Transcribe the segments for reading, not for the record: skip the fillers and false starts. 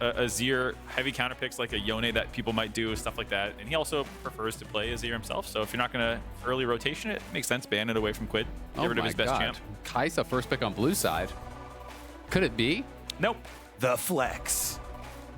a Azir heavy counter picks like a Yone that people might do, stuff like that. And he also prefers to play Azir himself. So if you're not going to early rotation it, makes sense. Ban it away from Quid. Get rid of his best champ. Kaisa first pick on blue side. Could it be? Nope. The flex.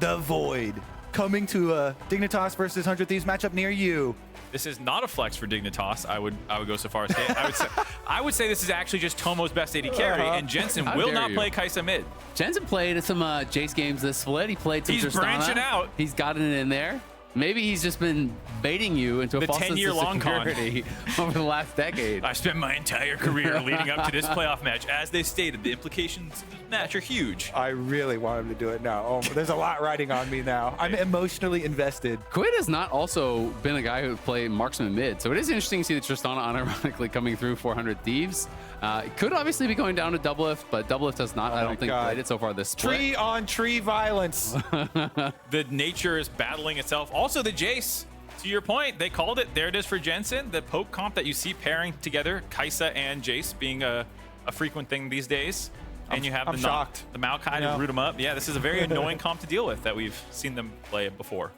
The void. Coming to a Dignitas versus 100 Thieves matchup near you. This is not a flex for Dignitas. I would go so far as to say I would say this is actually just Tomo's best AD carry, and Jensen will not play Kaisa mid. Jensen played some Jayce games this split. He played some Tristana. He's branching out. He's gotten it in there. Maybe he's just been baiting you into a false sense of security over the last decade. I spent my entire career leading up to this playoff match. As they stated, the implications of the match are huge. I really want him to do it now. Oh, there's a lot riding on me now. I'm emotionally invested. Quid has not also been a guy who would play marksman mid, so it is interesting to see the Tristana unironically coming through 400 Thieves. It could obviously be going down to DoubleLift, but DoubleLift has not, I don't think, played it so far this split. Tree on tree violence. The nature is battling itself. Also, the Jayce, to your point, they called it. There it is for Jensen. The poke comp that you see pairing together, Kaisa and Jayce being a frequent thing these days. And you have the Maokai to root them up. Yeah, this is a very annoying comp to deal with that we've seen them play before.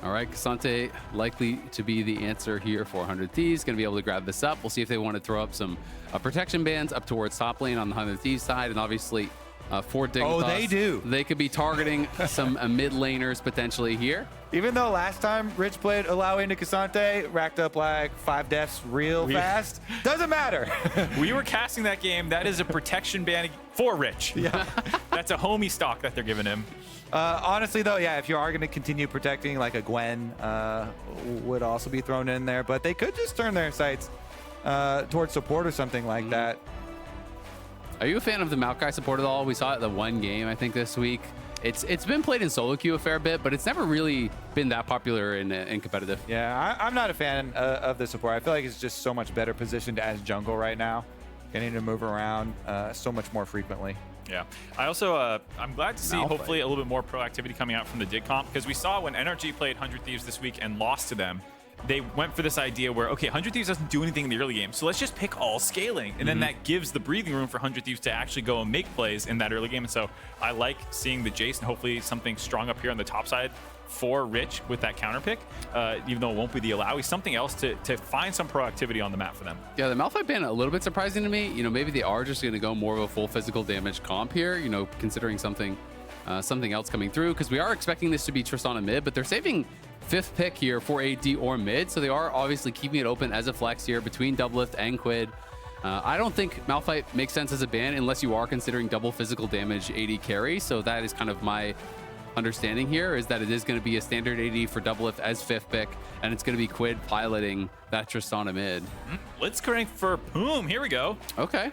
All right, Ksante likely to be the answer here for 100 Thieves. Going to be able to grab this up. We'll see if they want to throw up some protection bands up towards top lane on the 100 Thieves side. And obviously, for Dignitas, oh, they do. They could be targeting some mid laners potentially here. Even though last time Rich played allow into Ksante, racked up like 5 deaths real fast. Doesn't matter. We were casting that game. That is a protection ban for Rich. Yeah. That's a homie stock that they're giving him. Honestly, though, yeah, if you are going to continue protecting, like a Gwen would also be thrown in there. But they could just turn their sights towards support or something like that. Are you a fan of the Maokai support at all? We saw it the one game, I think, this week. It's been played in solo queue a fair bit, but it's never really been that popular in competitive. Yeah, I'm not a fan of the support. I feel like it's just so much better positioned as jungle right now, getting to move around so much more frequently. Yeah, I also I'm glad to see hopefully a little bit more proactivity coming out from the Dig comp, because we saw when NRG played 100 Thieves this week and lost to them, they went for this idea where, okay, 100 Thieves doesn't do anything in the early game, so let's just pick all scaling. And then that gives the breathing room for 100 Thieves to actually go and make plays in that early game. And so I like seeing the Jayce and hopefully something strong up here on the top side for Rich with that counter pick, even though it won't be the allow. He's something else to find some proactivity on the map for them. Yeah, the Malphite ban a little bit surprising to me. You know, maybe they are just going to go more of a full physical damage comp here, you know, considering something else coming through, because we are expecting this to be Tristana mid, but they're saving 5th pick here for AD or mid, so they are obviously keeping it open as a flex here between DoubleLift and Quid. I don't think Malphite makes sense as a ban unless you are considering double physical damage AD carry, so that is kind of my understanding here, is that it is going to be a standard AD for DoubleLift as 5th pick, and it's going to be Quid piloting that Tristana mid. Blitzcrank for Poome, here we go. Okay.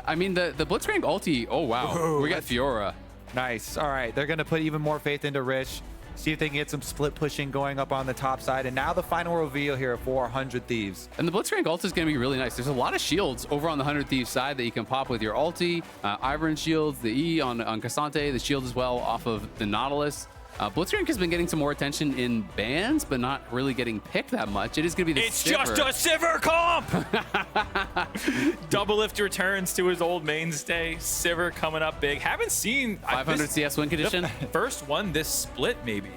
I mean, the Blitzcrank ulti, oh wow, whoa, we got Fiora. Nice. All right, they're going to put even more faith into Rich. See if they can get some split pushing going up on the top side. And now the final reveal here for 100 Thieves. And the Blitzcrank ult is going to be really nice. There's a lot of shields over on the 100 Thieves side that you can pop with your ulti. Ivern shields, the E on Ksante, the shield as well off of the Nautilus. Blitzcrank has been getting some more attention in bans, but not really getting picked that much. It is going to be the It's just a Sivir comp! DoubleLift returns to his old mainstay. Sivir coming up big. Haven't seen 500 CS win condition. First one this split, maybe.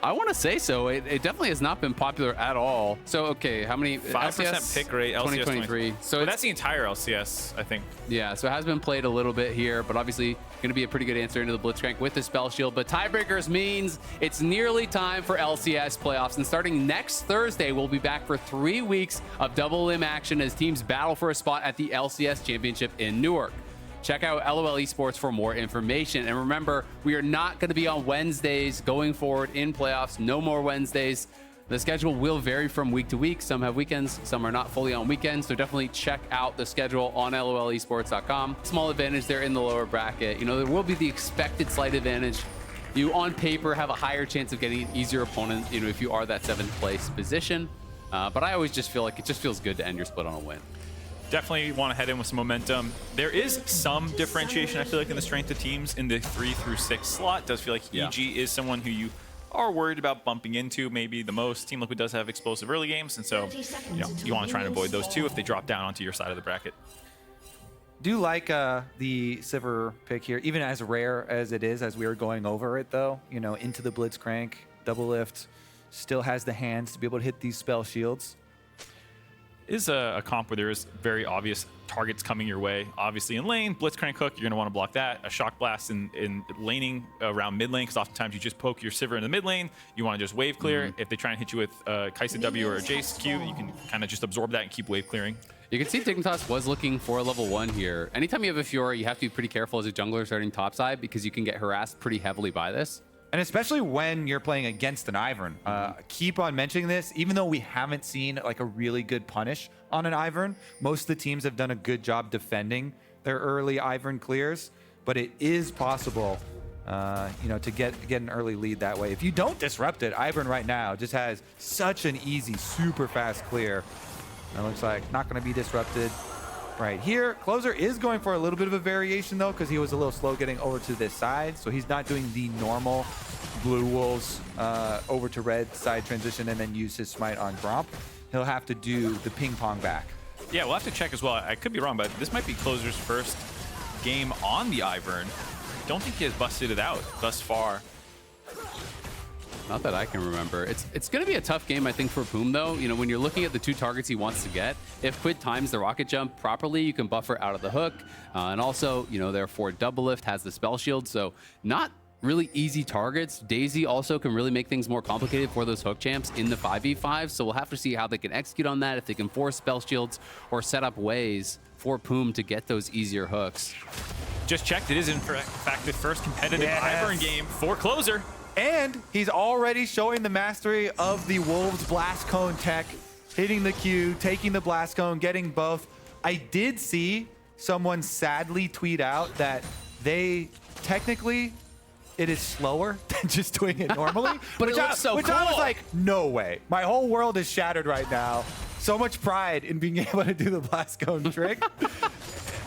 I want to say so. It definitely has not been popular at all. So, okay, how many? 5% pick rate, LCS 2023. So that's the entire LCS, I think. Yeah, so it has been played a little bit here, but obviously going to be a pretty good answer into the Blitzcrank with the spell shield. But tiebreakers means it's nearly time for LCS playoffs. And starting next Thursday, we'll be back for 3 weeks of double limb action as teams battle for a spot at the LCS Championship in Newark. Check out LOL eSports for more information. And remember, we are not going to be on Wednesdays going forward in playoffs. No more Wednesdays. The schedule will vary from week to week. Some have weekends, some are not fully on weekends. So definitely check out the schedule on lolesports.com. Small advantage there in the lower bracket. You know, there will be the expected slight advantage. You, on paper, have a higher chance of getting an easier opponent, you know, if you are that 7th place position. But I always just feel like it just feels good to end your split on a win. Definitely want to head in with some momentum. There is some differentiation, I feel like, in the strength of teams in the 3 through 6 slot. Does feel like EG is someone who you are worried about bumping into maybe the most. Team Liquid does have explosive early games, and so you want to try and avoid those too if they drop down onto your side of the bracket. Do like the Sivir pick here, even as rare as it is, as we were going over it though, you know, into the Blitzcrank, DoubleLift, still has the hands to be able to hit these spell shields. Is a comp where there is very obvious targets coming your way. Obviously in lane, Blitzcrank hook, you're going to want to block that. A shock blast in laning around mid lane, because oftentimes you just poke your Sivir in the mid lane. You want to just wave clear. If they try and hit you with KAisa W or a Jayce Q, you can kind of just absorb that and keep wave clearing. You can see Dignitas was looking for a level 1 here. Anytime you have a Fiora, you have to be pretty careful as a jungler starting topside because you can get harassed pretty heavily by this. And especially when you're playing against an Ivern. Keep on mentioning this, even though we haven't seen like a really good punish on an Ivern. Most of the teams have done a good job defending their early Ivern clears, but it is possible, you know, to get an early lead that way. If you don't disrupt it, Ivern right now just has such an easy, super fast clear. It looks like not going to be disrupted right here. Closer is going for a little bit of a variation though, because he was a little slow getting over to this side. So he's not doing the normal Blue Wolves over to red side transition and then use his smite on Gromp. He'll have to do the ping pong back. Yeah, we'll have to check as well. I could be wrong, but this might be Closer's first game on the Ivern. Don't think he has busted it out thus far. Not that I can remember. It's going to be a tough game, I think, for Poome, though. You know, when you're looking at the 2 targets he wants to get, if Quid times the rocket jump properly, you can buffer out of the hook. And also, you know, therefore, DoubleLift has the spell shield, so not really easy targets. Daisy also can really make things more complicated for those hook champs in the 5v5, so we'll have to see how they can execute on that, if they can force spell shields or set up ways for Poome to get those easier hooks. Just checked, it is in fact the first competitive Ivern game for Closer. And he's already showing the mastery of the Wolves Blast Cone tech, hitting the Q, taking the Blast Cone, getting both. I did see someone sadly tweet out that they technically, it is slower than just doing it normally. But it looks so cool. I was like, no way. My whole world is shattered right now. So much pride in being able to do the Blast Cone trick.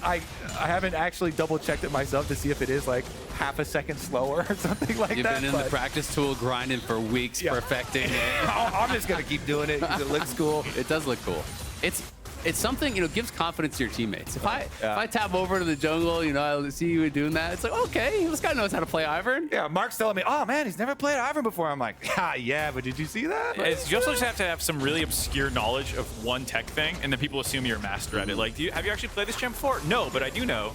I haven't actually double checked it myself to see if it is like half a second slower or something like that. You've been in the practice tool grinding for weeks, perfecting it. I'm just going to keep doing it because it looks cool. It does look cool. It's something, you know, gives confidence to your teammates. If I tab over to the jungle, you know, I'll see you doing that. It's like, okay, this guy knows how to play Ivern. Yeah, Mark's telling me, oh man, he's never played Ivern before. I'm like, yeah, but did you see that? You also just have to have some really obscure knowledge of one tech thing, and then people assume you're a master at it. Like, have you actually played this champ before? No, but I do know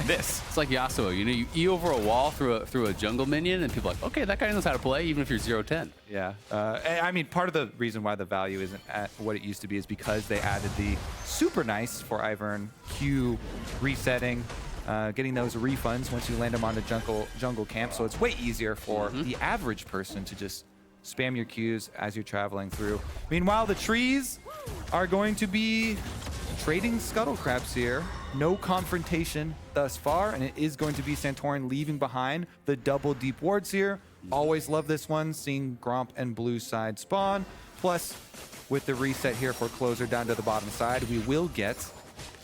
this. It's like Yasuo, you know, you E over a wall through a jungle minion, and people are like, okay, that guy knows how to play, even if you're 0-10. Yeah, I mean, part of the reason why the value isn't at what it used to be is because they added the super nice for Ivern Q resetting, getting those refunds once you land them on the jungle camp. So it's way easier for the average person to just spam your Qs as you're traveling through. Meanwhile, the trees are going to be trading scuttle crabs here. No confrontation thus far, and it is going to be Santorin leaving behind the double deep wards here. Always love this one, seeing Gromp and blue side spawn. Plus, with the reset here for Closer down to the bottom side, we will get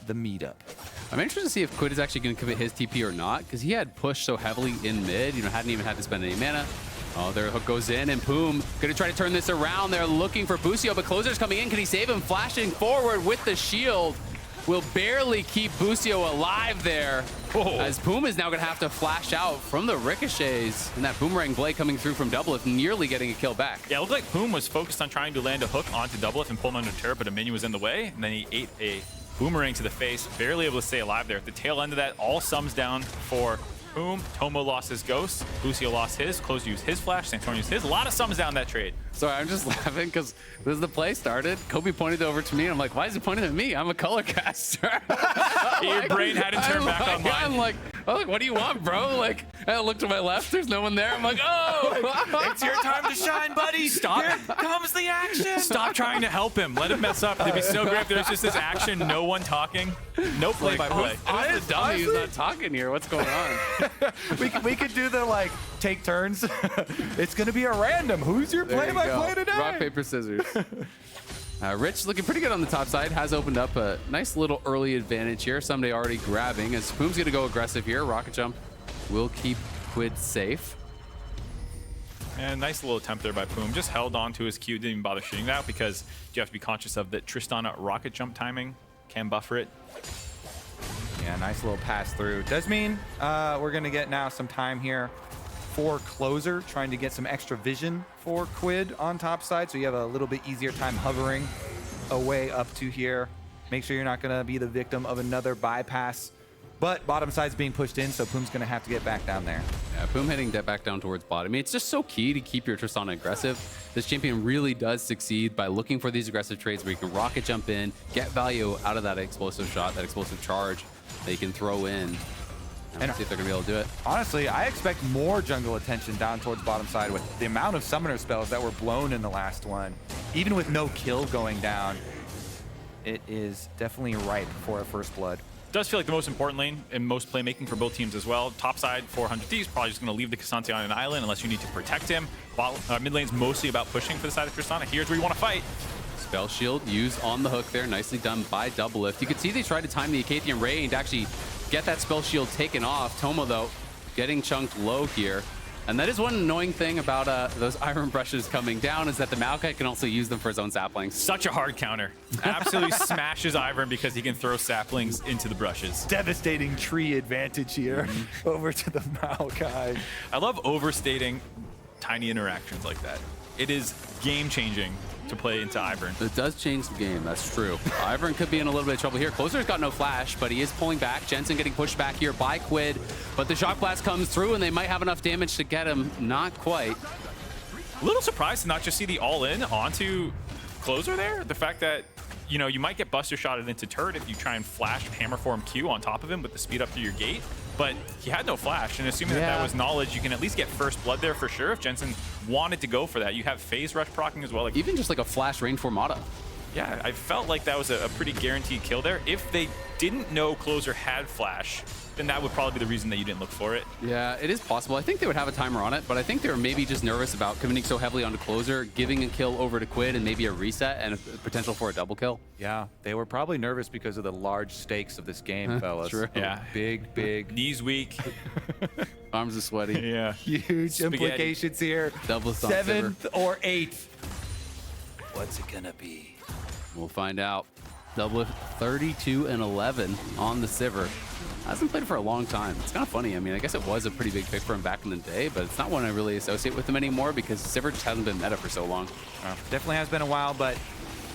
the meetup. I'm interested to see if Quid is actually going to commit his TP or not, because he had pushed so heavily in mid, you know, hadn't even had to spend any mana. Oh, their hook goes in, and Poome going to try to turn this around. They're looking for Busio, but Closer's coming in. Can he save him? Flashing forward with the shield. Will barely keep Busio alive there. As Poome is now going to have to flash out from the ricochets. And that boomerang blade coming through from DoubleLift, nearly getting a kill back. Yeah, it looked like Poome was focused on trying to land a hook onto DoubleLift and pull him under turret, but a minion was in the way. And then he ate a boomerang to the face, barely able to stay alive there. At the tail end of that, all sums down for Poome. Tomo lost his ghost. Busio lost his. Closer used his flash. Santorin used his. A lot of sums down that trade. Sorry, I'm just laughing because as the play started, Kobe pointed over to me, and I'm like, why is he pointing at me? I'm a color caster. Your brain hadn't turned back online. I'm like, what do you want, bro? Like, I looked to my left, there's no one there. I'm like, oh! It's your time to shine, buddy. Stop. Here comes the action. Stop trying to help him. Let him mess up. It'd be so great if there's just this action, no one talking, no play-by-play. Who's the dummy who's not talking here? What's going on? we could do the, like, take turns. It's going to be a random. Who's your play-by-play today? Rock, paper, scissors. Rich looking pretty good on the top side. Has opened up a nice little early advantage here. Someday already grabbing as Poome's going to go aggressive here. Rocket jump will keep Quid safe. And nice little attempt there by Poome. Just held on to his Q. Didn't even bother shooting that because you have to be conscious of that Tristana rocket jump timing can buffer it. Yeah, nice little pass through. Does mean we're going to get now some time here for closer, trying to get some extra vision for Quid on top side, so you have a little bit easier time hovering away up to here. Make sure you're not going to be the victim of another bypass. But bottom side's being pushed in, so Poome's going to have to get back down there. Yeah, Poome heading back down towards bottom. I mean, it's just so key to keep your Tristana aggressive. This champion really does succeed by looking for these aggressive trades where you can rocket jump in, get value out of that explosive shot, that explosive charge that you can throw in. And see if they're going to be able to do it. Honestly, I expect more jungle attention down towards bottom side with the amount of summoner spells that were blown in the last one. Even with no kill going down, it is definitely ripe for a first blood. Does feel like the most important lane and most playmaking for both teams as well. Top side, 400 Thieves, probably just going to leave the Ksante on an island unless you need to protect him. Mid lane's mostly about pushing for the side of Tristana. Here's where you want to fight. Spell shield used on the hook there. Nicely done by DoubleLift. You can see they tried to time the Acathian Ray to actually get that spell shield taken off. Tomo, though, getting chunked low here. And that is one annoying thing about those Ivern brushes coming down is that the Maokai can also use them for his own saplings. Such a hard counter. Absolutely smashes Ivern because he can throw saplings into the brushes. Devastating tree advantage here over to the Maokai. I love overstating tiny interactions like that. It is game-changing to play into Ivern. It does change the game, that's true. Ivern could be in a little bit of trouble here. Closer's got no flash, but he is pulling back. Jensen getting pushed back here by Quid, but the shock blast comes through and they might have enough damage to get him. Not quite. A little surprised to not just see the all-in onto Closer there. The fact that, you know, you might get buster shotted into turret if you try and flash hammer form Q on top of him with the speed up through your gate. But he had no flash, and assuming that that was knowledge, you can at least get first blood there for sure. If Jensen wanted to go for that, you have phase rush proccing as well. Like, even just like a flash range formata. Yeah, I felt like that was a pretty guaranteed kill there. If they didn't know Closer had flash, then that would probably be the reason that you didn't look for it. Yeah, it is possible. I think they would have a timer on it, but I think they were maybe just nervous about committing so heavily onto Closer, giving a kill over to Quid and maybe a reset and a potential for a double kill. Yeah, they were probably nervous because of the large stakes of this game, fellas. True. Yeah. Big. Knees weak. Arms are sweaty. Yeah. Huge Spaghetti. implications here. Double stomp 7th or 8th. What's it gonna be? We'll find out. DoubleLift 32-11 on the Sivir. Hasn't played for a long time. It's kind of funny. I mean, I guess it was a pretty big pick for him back in the day, but it's not one I really associate with him anymore because Sivir just hasn't been meta for so long. Definitely has been a while, but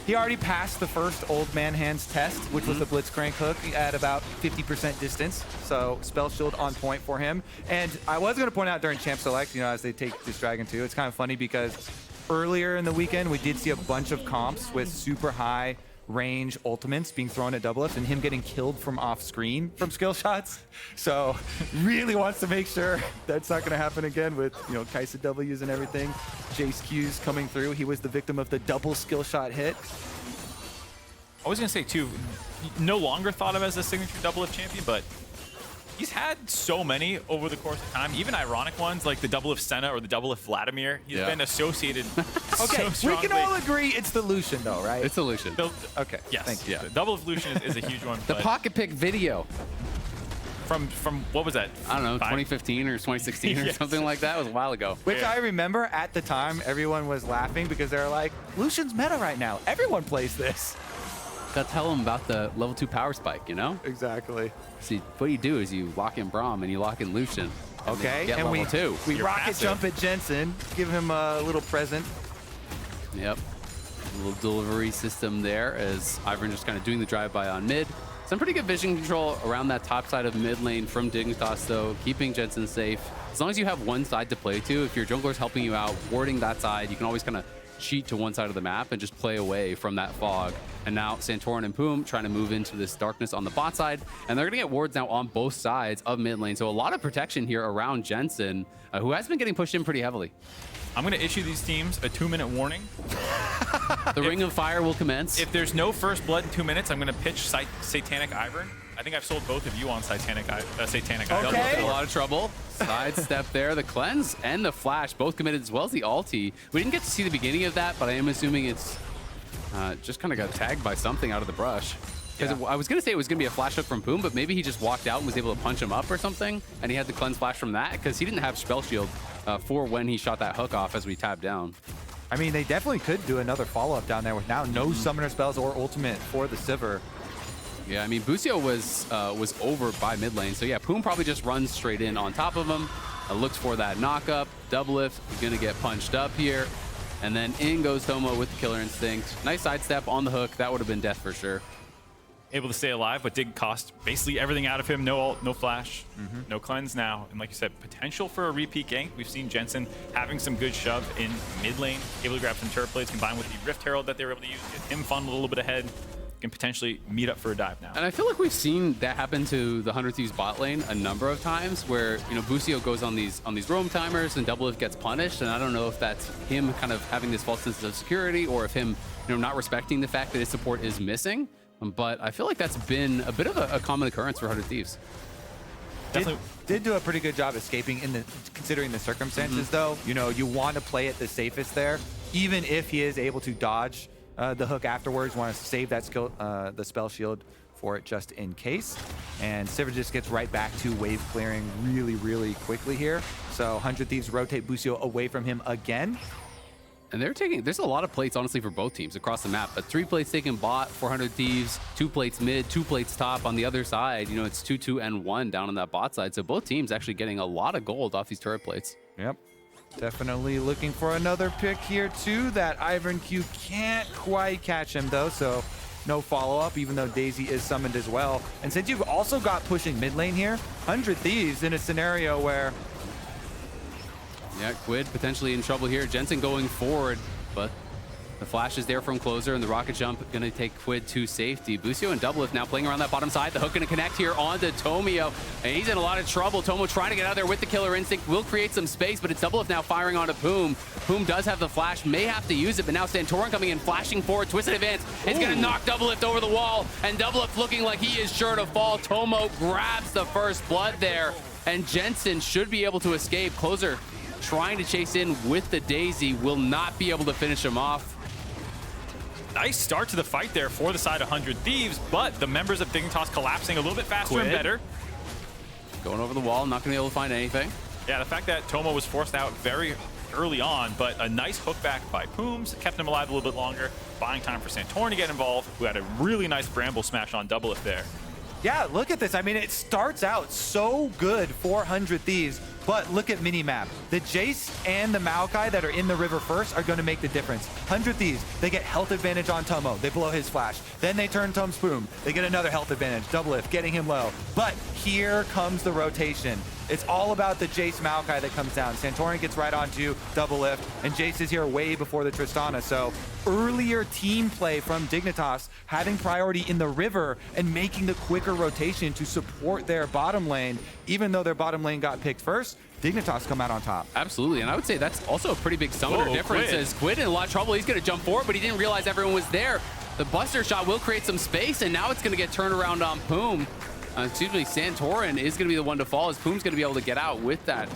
he already passed the first old man hands test, which was the Blitzcrank hook at about 50% distance. So spell shield on point for him. And I was going to point out during Champ Select, you know, as they take this Dragon 2, it's kind of funny because earlier in the weekend, we did see a bunch of comps with super high range ultimates being thrown at DoubleLift and him getting killed from off screen from skill shots. So really wants to make sure that's not going to happen again with, you know, Kaisa W's and everything. Jayce Q's coming through. He was the victim of the double skill shot hit. I was going to say, too, no longer thought of as a signature DoubleLift champion, but he's had so many over the course of time, even ironic ones like the DoubleLift Senna or the DoubleLift Vladimir. He's been associated Okay, so strongly. we can all agree it's the Lucian though, right? It's a Lucian. Okay, Yes. thank you. Yeah. DoubleLift Lucian is a huge one. The but pocket pick video from what was that? I don't know, 5? 2015 or 2016 or Yes. something like that. It was a while ago. Which I remember at the time, everyone was laughing because they were like, Lucian's meta right now. Everyone plays this. Gotta tell them about the level 2 power spike, you know? Exactly. See, what you do is you lock in Braum and you lock in Lucian. Okay, Get and level 2. we You're rocket passive. jump at Jensen, give him a little present. Yep. A little delivery system there as Ivern just kind of doing the drive-by on mid. Some pretty good vision control around that top side of mid lane from Dignitas, though, keeping Jensen safe. As long as you have one side to play to, if your jungler's helping you out, warding that side, you can always kind of cheat to one side of the map and just play away from that fog. And now Santorin and Poome trying to move into this darkness on the bot side, and they're gonna get wards now on both sides of mid lane. So a lot of protection here around Jensen, who has been getting pushed in pretty heavily. I'm going to issue these teams a 2-minute warning. The Ring of Fire will commence. If there's no first blood in 2 minutes, I'm going to pitch Satanic Ivern. I think I've sold both of you on Satanic Ivern. In a lot of trouble. Sidestep there. The cleanse and the flash both committed, as well as the ulti. We didn't get to see the beginning of that, but I am assuming it's just kind of got tagged by something out of the brush. Because I was going to say it was going to be a flash hook from Poome, but maybe he just walked out and was able to punch him up or something, and he had the cleanse flash from that, because he didn't have spell shield for when he shot that hook off as we tabbed down. I mean, they definitely could do another follow-up down there with now no summoner spells or ultimate for the Sivir. Yeah, I mean, Busio was over by mid lane. So yeah, Poome probably just runs straight in on top of him. Looks for that knock-up. DoubleLift is going to get punched up here. And then in goes Tomo with the Killer Instinct. Nice sidestep on the hook. That would have been death for sure. Able to stay alive, but did cost basically everything out of him. No ult, no flash, no cleanse now. And like you said, potential for a repeat gank. We've seen Jensen having some good shove in mid lane, able to grab some turret plates combined with the Rift Herald that they were able to use, get him funneled a little bit ahead. Can potentially meet up for a dive now. And I feel like we've seen that happen to the 100 Thieves bot lane a number of times where, you know, Busio goes on these roam timers and DoubleLift gets punished. And I don't know if that's him kind of having this false sense of security or if him, you know, not respecting the fact that his support is missing. But I feel like that's been a bit of a common occurrence for 100 Thieves. Definitely did do a pretty good job escaping considering the circumstances, though. You know, you want to play it the safest there, even if he is able to dodge the hook afterwards. Want to save that skill, the spell shield for it just in case. And Sivir just gets right back to wave clearing really quickly here. So 100 Thieves rotate Busio away from him again. And there's a lot of plates, honestly, for both teams across the map. But 3 plates taken bot, 400 Thieves, 2 plates mid, 2 plates top. On the other side, you know, it's 2-2 and 1 down on that bot side. So both teams actually getting a lot of gold off these turret plates. Yep. Definitely looking for another pick here, too. That Ivern Q can't quite catch him, though, so no follow-up, even though Daisy is summoned as well. And since you've also got pushing mid lane here, 100 Thieves in a scenario where... Yeah, Quid potentially in trouble here. Jensen going forward, but the flash is there from closer, and the rocket jump going to take Quid to safety. Busio and DoubleLift now playing around that bottom side. The hook going to connect here onto Tomo, and he's in a lot of trouble. Tomo trying to get out there with the Killer Instinct. Will create some space, but it's DoubleLift now firing onto Poome. Poome does have the flash, may have to use it, but now Santorin coming in, flashing forward, twisted advance. It's going to knock DoubleLift over the wall, and DoubleLift looking like he is sure to fall. Tomo grabs the first blood there, and Jensen should be able to escape. Closer trying to chase in with the Daisy, will not be able to finish him off. Nice start to the fight there for the side of 100 Thieves, but the members of Dignitas collapsing a little bit faster and better. Going over the wall, not going to be able to find anything. Yeah, the fact that Tomo was forced out very early on, but a nice hook back by Poome's kept him alive a little bit longer, buying time for Santorin to get involved, who had a really nice bramble smash on DoubleLift there. Yeah, look at this. I mean, it starts out so good for 100 Thieves, but look at minimap. The Jayce and the Maokai that are in the river first are going to make the difference. 100 Thieves, they get health advantage on Tomo. They blow his flash. Then they turn Tom's Poome. They get another health advantage. DoubleLift, getting him low. But here comes the rotation. It's all about the Jayce Maokai that comes down. Santorin gets right onto DoubleLift, and Jayce is here way before the Tristana. So earlier team play from Dignitas, having priority in the river and making the quicker rotation to support their bottom lane. Even though their bottom lane got picked first, Dignitas come out on top. Absolutely, and I would say that's also a pretty big summoner difference. As Quid in a lot of trouble, he's going to jump forward, but he didn't realize everyone was there. The Buster shot will create some space, and now it's going to get turned around on Poome. Excuse me, Santorin is going to be the one to fall, as Poome's going to be able to get out with that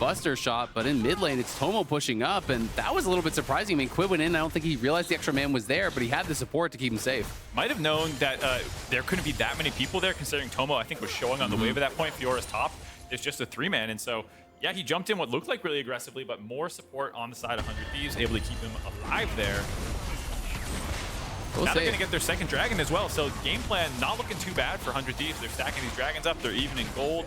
Buster shot. But in mid lane, it's Tomo pushing up, and that was a little bit surprising. I mean, Quid went in. I don't think he realized the extra man was there, but he had the support to keep him safe. Might have known that there couldn't be that many people there, considering Tomo, I think, was showing on the wave at that point. Fiora's top. It's just a 3-man, and so, yeah, he jumped in what looked like really aggressively, but more support on the side of 100 Thieves, able to keep him alive there. Now they're going to get their second dragon as well, so game plan not looking too bad for 100 Thieves. They're stacking these dragons up. They're even in gold.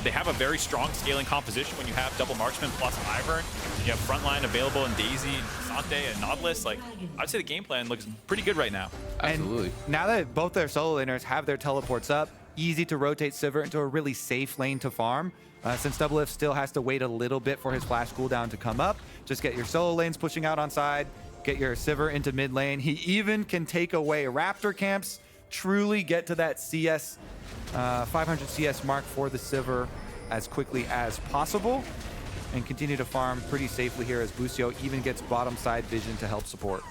They have a very strong scaling composition when you have double marksman plus Ivern. You have frontline available in Daisy, Ksante, and Nautilus. Like, I'd say the game plan looks pretty good right now. Absolutely. And now that both their solo laners have their teleports up, easy to rotate Sivir into a really safe lane to farm. Since DoubleLift still has to wait a little bit for his flash cooldown to come up, just get your solo lanes pushing out on side, get your Sivir into mid lane. He even can take away Raptor camps, truly get to that CS, 500 CS mark for the Sivir as quickly as possible, and continue to farm pretty safely here as Busio even gets bottom side vision to help support.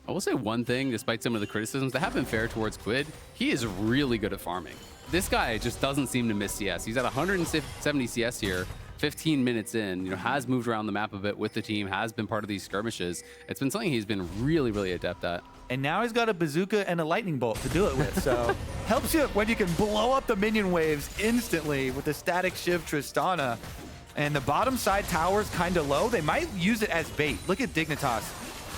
I will say one thing, despite some of the criticisms that have been fair towards Quid, he is really good at farming. This guy just doesn't seem to miss CS. He's at 170 CS here, 15 minutes in, you know, has moved around the map a bit with the team, has been part of these skirmishes. It's been something he's been really adept at. And now he's got a bazooka and a lightning bolt to do it with, so helps you when you can blow up the minion waves instantly with the static shiv Tristana. And the bottom side tower's kind of low. They might use it as bait. Look at Dignitas.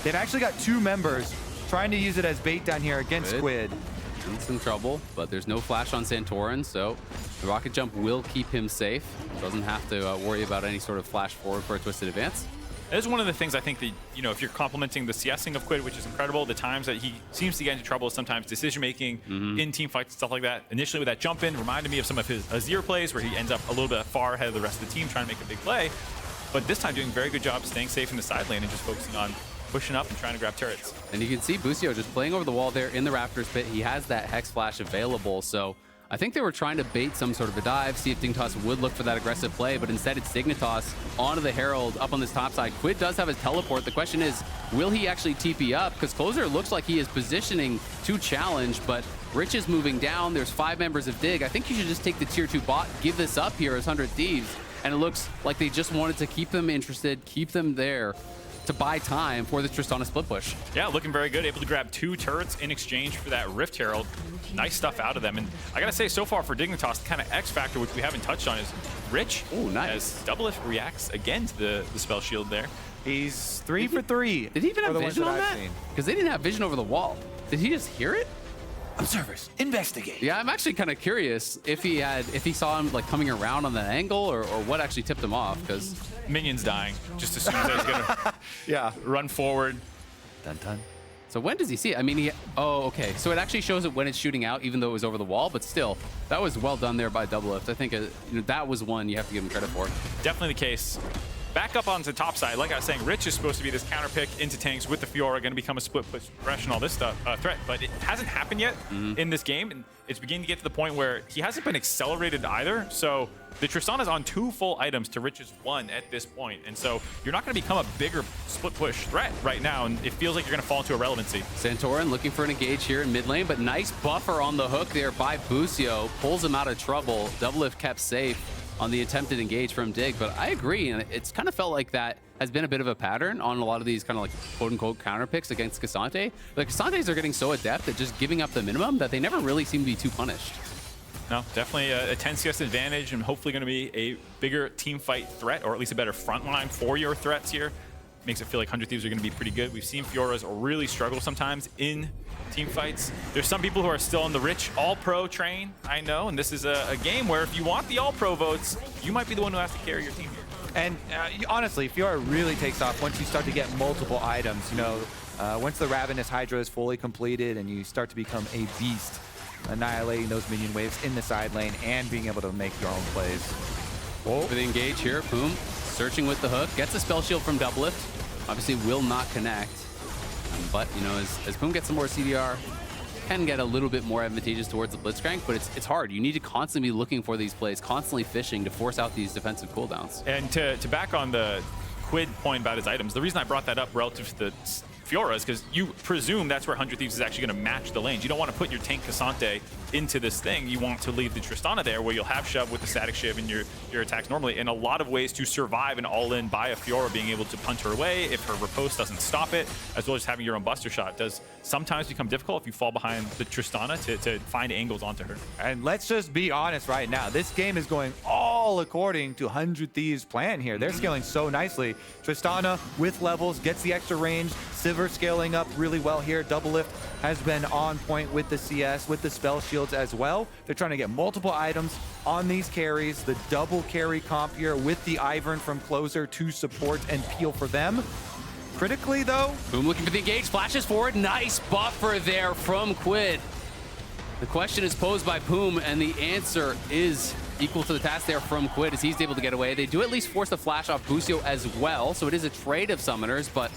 They've actually got 2 members trying to use it as bait down here against Quid. in some trouble, but there's no flash on Santorin, so the rocket jump will keep him safe. Doesn't have to worry about any sort of flash forward for a twisted advance. That is one of the things I think that, you know, if you're complimenting the CSing of Quid, which is incredible, the times that he seems to get into trouble is sometimes decision-making in team fights and stuff like that. Initially with that jump in, reminded me of some of his Azir plays where he ends up a little bit far ahead of the rest of the team trying to make a big play. But this time doing a very good job staying safe in the side lane and just focusing on pushing up and trying to grab turrets. And you can see Busio just playing over the wall there in the Raptors pit. He has that Hex Flash available, so I think they were trying to bait some sort of a dive, see if Dignitas would look for that aggressive play, but instead it's Dignitas onto the Herald up on this top side. Quid does have his teleport. The question is, will he actually TP up? Because Closer looks like he is positioning to challenge, but Rich is moving down. There's 5 members of Dig. I think you should just take the tier 2 bot, give this up here as 100 Thieves, and it looks like they just wanted to keep them interested, keep them there to buy time for the Tristana split push. Yeah, looking very good. Able to grab 2 turrets in exchange for that Rift Herald. Nice stuff out of them. And I gotta say, so far for Dignitas, the kind of X factor, which we haven't touched on, is Rich. Oh, nice. As DoubleLift reacts again to the spell shield there. He's 3 for 3. Did he even have vision on that? Seen. Because they didn't have vision over the wall. Did he just hear it? Observers, investigate. Yeah, I'm actually kind of curious if he saw him like coming around on that angle or what actually tipped him off, because Minions dying just as soon as I was gonna run forward. Dun dun. So when does he see it? I mean, oh, okay. So it actually shows it when it's shooting out, even though it was over the wall, but still, that was well done there by DoubleLift. I think that was one you have to give him credit for. Definitely the case. Back up onto the top side, like I was saying, Rich is supposed to be this counter pick into tanks with the Fiora, going to become a split push progression, all this stuff, threat, but it hasn't happened yet in this game, and it's beginning to get to the point where he hasn't been accelerated either, so the Tristana's on 2 full items to Rich's 1 at this point, and so you're not going to become a bigger split push threat right now, and it feels like you're going to fall into irrelevancy. Santorin looking for an engage here in mid lane, but nice buffer on the hook there by Busio, pulls him out of trouble. DoubleLift kept safe on the attempted engage from Dig, but I agree, and it's kind of felt like that has been a bit of a pattern on a lot of these kind of like quote-unquote counter picks against Ksante. The Ksantes are getting so adept at just giving up the minimum that they never really seem to be too punished. No, definitely a 10 CS advantage and hopefully going to be a bigger team fight threat, or at least a better front line for your threats here. Makes it feel like 100 Thieves are going to be pretty good. We've seen Fioras really struggle sometimes in team fights. There's some people who are still on the Rich all-pro train, I know, and this is a game where if you want the all-pro votes, you might be the one who has to carry your team here. And honestly, Fiora really takes off once you start to get multiple items. You know, once the Ravenous Hydra is fully completed and you start to become a beast, annihilating those minion waves in the side lane and being able to make your own plays. Whoa. For the engage here, Poome searching with the hook, gets a spell shield from DoubleLift. Obviously will not connect, but you know, as Poome gets some more CDR, can get a little bit more advantageous towards the Blitzcrank, but it's hard. You need to constantly be looking for these plays, constantly fishing to force out these defensive cooldowns. And to back on the Quid point about his items, the reason I brought that up relative to the Fiora is because you presume that's where 100 Thieves is actually going to match the lanes. You don't want to put your tank Ksante into this thing. You want to leave the Tristana there where you'll have shove with the static shiv in your attacks normally. And a lot of ways to survive an all-in by a Fiora being able to punt her away if her riposte doesn't stop it, as well as having your own buster shot does sometimes become difficult if you fall behind the Tristana to find angles onto her. And let's just be honest right now. This game is going all according to 100 Thieves' plan here. They're scaling so nicely. Tristana with levels, gets the extra range. Sivir scaling up really well here. DoubleLift has been on point with the CS, with the spell shields as well. They're trying to get multiple items on these carries. The double carry comp here with the Ivern from Closer to support and peel for them. Critically though, Poome looking for the engage, flashes forward. Nice buffer there from Quid. The question is posed by Poome, and the answer is equal to the task there from Quid as he's able to get away. They do at least force the flash off Busio as well, so it is a trade of summoners, but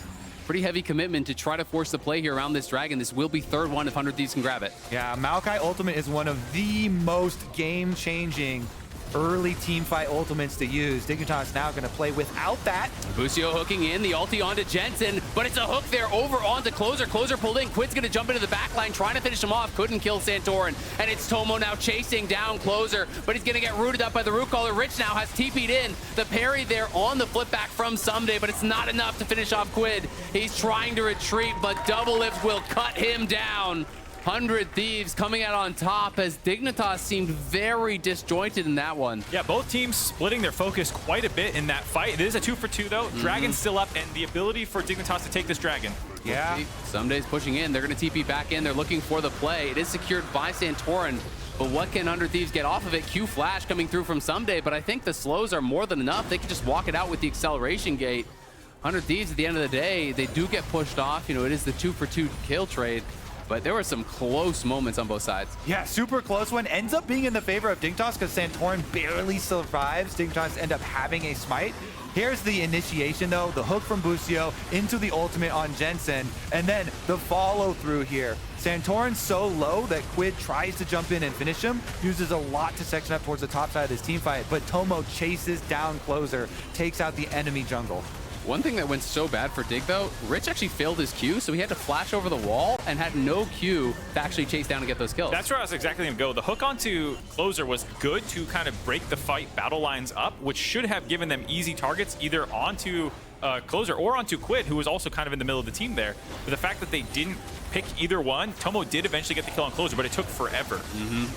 pretty heavy commitment to try to force the play here around this dragon. This will be third one if 100 Thieves can grab it. Yeah, Maokai ultimate is one of the most game-changing early team fight ultimates to use. Dignitas now going to play without that. Busio hooking in, the ulti onto Jensen, but it's a hook there over onto Closer. Closer pulled in. Quid's going to jump into the back line, trying to finish him off. Couldn't kill Santorin. And it's Tomo now chasing down Closer, but he's going to get rooted up by the root caller. Rich now has TP'd in. The parry there on the flip back from Someday, but it's not enough to finish off Quid. He's trying to retreat, but DoubleLift will cut him down. 100 Thieves coming out on top as Dignitas seemed very disjointed in that one. Yeah, both teams splitting their focus quite a bit in that fight. It is a 2-for-2 though. Dragon's still up, and the ability for Dignitas to take this dragon. Yeah. Somedays pushing in. They're going to TP back in. They're looking for the play. It is secured by Santorin. But what can 100 Thieves get off of it? Q flash coming through from Someday, but I think the slows are more than enough. They can just walk it out with the acceleration gate. 100 Thieves, at the end of the day, they do get pushed off. You know, it is the 2-for-2 kill trade, but there were some close moments on both sides. Yeah, super close one. Ends up being in the favor of Dignitas because Santorin barely survives. Dignitas end up having a smite. Here's the initiation though, the hook from Busio into the ultimate on Jensen, and then the follow through here. Santorin's so low that Quid tries to jump in and finish him, uses a lot to section up towards the top side of this team fight, but Tomo chases down closer, takes out the enemy jungle. One thing that went so bad for Dig though, Rich actually failed his Q, so he had to flash over the wall and had no Q to actually chase down and get those kills. That's where I was exactly going to go. The hook onto Closer was good to kind of break the fight battle lines up, which should have given them easy targets either onto Closer or onto Quid, who was also kind of in the middle of the team there. But the fact that they didn't pick either one, Tomo did eventually get the kill on Closer, but it took forever.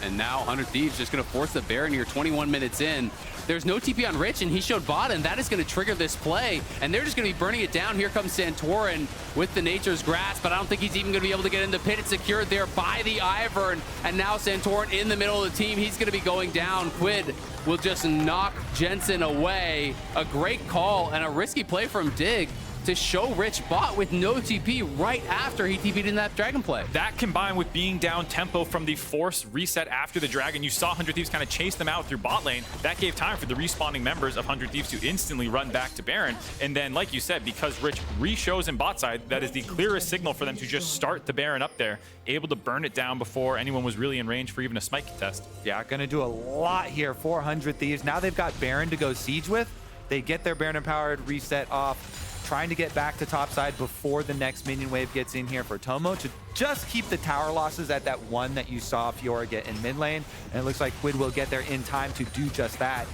And now 100 Thieves just going to force the Baron here 21 minutes in. There's no TP on Rich, and he showed bot, and that is going to trigger this play, and they're just going to be burning it down. Here comes Santorin with the Nature's Grasp, but I don't think he's even going to be able to get in the pit. It's secured there by the Ivern, and now Santorin in the middle of the team. He's going to be going down. Quid will just knock Jensen away. A great call and a risky play from Dig to show Rich bot with no TP right after he TP'd in that dragon play. That combined with being down tempo from the force reset after the dragon, you saw 100 Thieves kind of chase them out through bot lane. That gave time for the respawning members of 100 Thieves to instantly run back to Baron. And then, like you said, because Rich re-shows in bot side, that is the clearest signal for them to just start the Baron up there, able to burn it down before anyone was really in range for even a smite contest. Yeah, gonna do a lot here for 100 Thieves. Now they've got Baron to go siege with. They get their Baron empowered reset off, trying to get back to top side before the next minion wave gets in here for Tomo to just keep the tower losses at that one that you saw Fiora get in mid lane. And it looks like Quid will get there in time to do just that.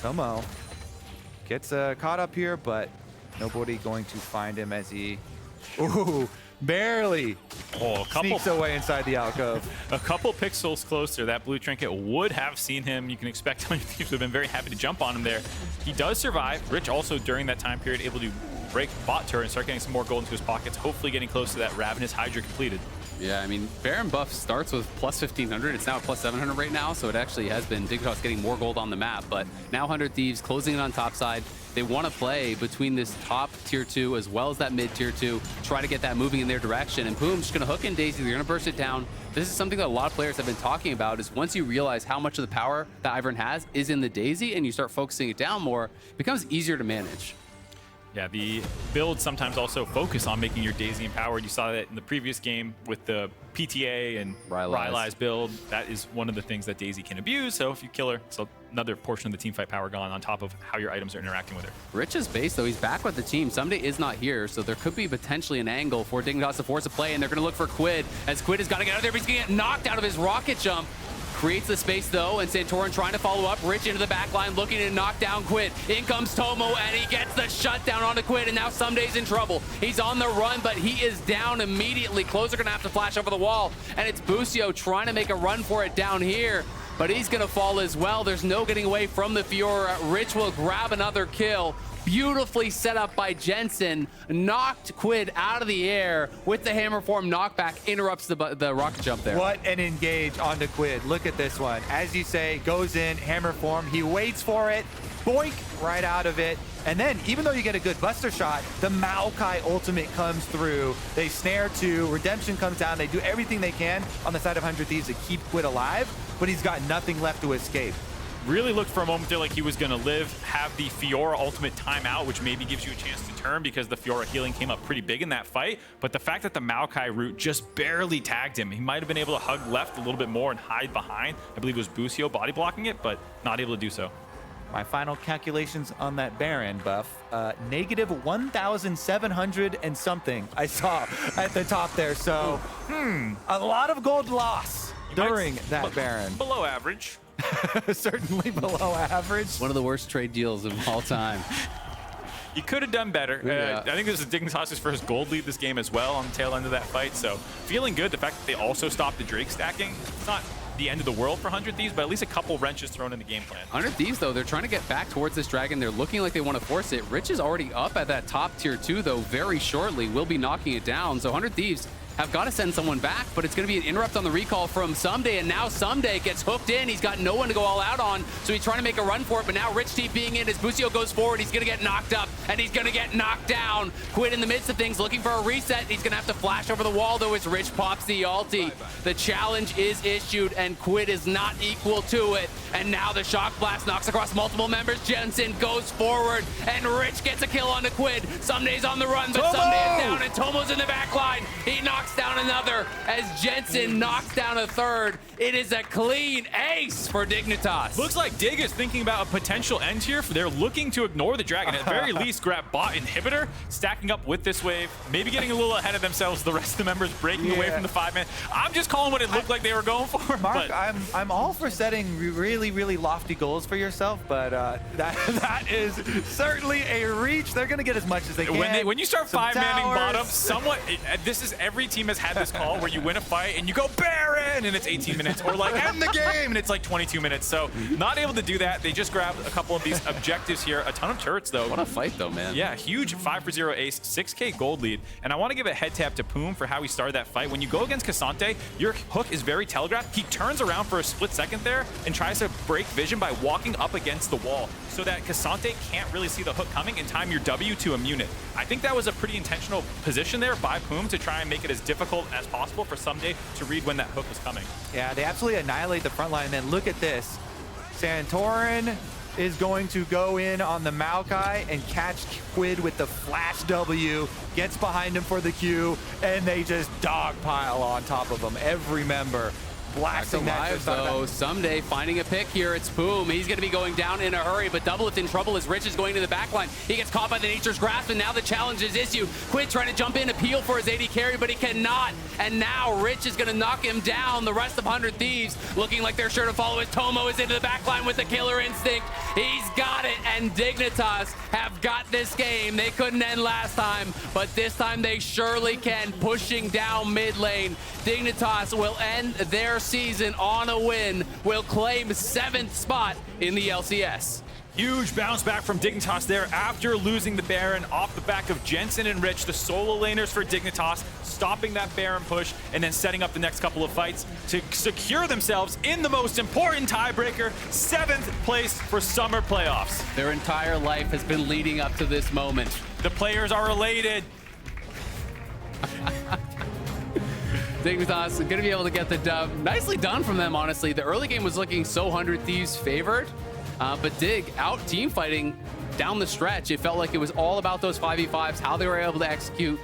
Tomo gets caught up here, but nobody going to find him as he, ooh, barely sneaks away inside the alcove. A couple pixels closer, that blue trinket would have seen him. You can expect 100 Thieves would have been very happy to jump on him there. He does survive. Rich also during that time period able to break bot turret and start getting some more gold into his pockets, hopefully getting close to that Ravenous Hydra completed. Yeah, I mean, Baron buff starts with plus 1,500. It's now at plus 700 right now, so it actually has been Dignitas getting more gold on the map. But now 100 Thieves closing it on top side. They want to play between this top tier 2 as well as that mid tier 2, try to get that moving in their direction. And Poome's just going to hook in Daisy. They're going to burst it down. This is something that a lot of players have been talking about, is once you realize how much of the power that Ivern has is in the Daisy and you start focusing it down more, it becomes easier to manage. Yeah, the builds sometimes also focus on making your Daisy empowered. You saw that in the previous game with the PTA and Rylai's build. That is one of the things that Daisy can abuse. So if you kill her, it's another portion of the teamfight power gone on top of how your items are interacting with her. Rich's base, though, he's back with the team. Someday is not here, so there could be potentially an angle for Dignitas to force a play, and they're going to look for Quid, as Quid has got to get out of there, but he's going to get knocked out of his rocket jump. Creates the space though, and Santorin trying to follow up. Rich into the back line, looking to knock down Quid. In comes Tomo, and he gets the shutdown onto Quid, and now Someday's in trouble. He's on the run, but he is down immediately. Closer gonna have to flash over the wall, and it's Busio trying to make a run for it down here, but he's gonna fall as well. There's no getting away from the Fiora. Rich will grab another kill. Beautifully set up by Jensen, knocked Quid out of the air with the hammer form knockback, interrupts the rocket jump there. What an engage onto Quid. Look at this one. As you say, goes in, hammer form, he waits for it, boink, right out of it. And then, even though you get a good buster shot, the Maokai ultimate comes through. They snare two, Redemption comes down, they do everything they can on the side of 100 Thieves to keep Quid alive, but he's got nothing left to escape. Really looked for a moment there like he was going to live, have the Fiora ultimate timeout, which maybe gives you a chance to turn because the Fiora healing came up pretty big in that fight. But the fact that the Maokai root just barely tagged him, he might have been able to hug left a little bit more and hide behind. I believe it was Busio body blocking it, but not able to do so. My final calculations on that Baron buff, negative 1,700 and something I saw at the top there. So, a lot of gold loss during that Baron. Below average. Certainly below average. One of the worst trade deals of all time. You could have done better. Yeah. I think this is Dignitas' first gold lead this game as well on the tail end of that fight. So feeling good. The fact that they also stopped the Drake stacking, it's not the end of the world for 100 Thieves, but at least a couple wrenches thrown in the game plan. 100 Thieves, though, they're trying to get back towards this dragon. They're looking like they want to force it. Rich is already up at that top tier 2, though, very shortly. Will be knocking it down. So 100 Thieves have got to send someone back, but it's going to be an interrupt on the recall from Someday, and now Someday gets hooked in. He's got no one to go all out on, so he's trying to make a run for it, but now Rich TPing in as Busio goes forward. He's going to get knocked up, and he's going to get knocked down. Quid in the midst of things, looking for a reset. He's going to have to flash over the wall, though, as Rich pops the ulti. The challenge is issued, and Quid is not equal to it, and now the Shock Blast knocks across multiple members. Jensen goes forward, and Rich gets a kill on the Quid. Someday's on the run, but Tomo! Someday is down, and Tomo's in the back line. He knocks down another as Jensen knocks down a third. It is a clean ace for Dignitas. Looks like Dig is thinking about a potential end here. They're looking to ignore the dragon. At very least, grab bot inhibitor, stacking up with this wave, maybe getting a little ahead of themselves. The rest of the members breaking away from the 5-man. I'm just calling what it looked like they were going for. Mark, but I'm all for setting really lofty goals for yourself, but that is certainly a reach. They're gonna get as much as they can. when you start Some 5-manning towers. bottom, somewhat. This is every team has had this call where you win a fight and you go Baron and it's 18 minutes, or like end the game and it's like 22 minutes. So not able to do that. They just grabbed a couple of these objectives here. A ton of turrets though. What a fight though, man. Yeah, huge 5-for-0 ace, 6K gold lead. And I want to give a head tap to Poome for how he started that fight. When you go against Ksante, your hook is very telegraphed. He turns around for a split second there and tries to break vision by walking up against the wall so that Ksante can't really see the hook coming and time your W to immune it. I think that was a pretty intentional position there by Poome to try and make it as difficult as possible for Someday to read when that hook was coming. Yeah, they absolutely annihilate the front line. And then look at this. Santorin is going to go in on the Maokai and catch Quid with the flash W, gets behind him for the Q, and they just dogpile on top of him. Every member blasting that. Alive, though. Someday finding a pick here. It's Poome. He's going to be going down in a hurry, but DoubleLift in trouble as Rich is going to the backline. He gets caught by the Nature's Grasp, and now the challenge is issue. Quid trying to jump in, appeal for his AD carry, but he cannot. And now Rich is going to knock him down. The rest of 100 Thieves looking like they're sure to follow as Tomo is into the backline with the killer instinct. He's got it, and Dignitas have got this game. They couldn't end last time, but this time they surely can. Pushing down mid lane. Dignitas will end their season on a win, will claim 7th spot in the LCS. Huge bounce back from Dignitas there after losing the Baron off the back of Jensen and Rich, the solo laners for Dignitas, stopping that Baron push and then setting up the next couple of fights to secure themselves in the most important tiebreaker, 7th place for summer playoffs. Their entire life has been leading up to this moment. The players are elated. Dignitas going to be able to get the dub. Nicely done from them, honestly. The early game was looking so 100 Thieves favored, but Dig out team fighting down the stretch. It felt like it was all about those 5v5s, how they were able to execute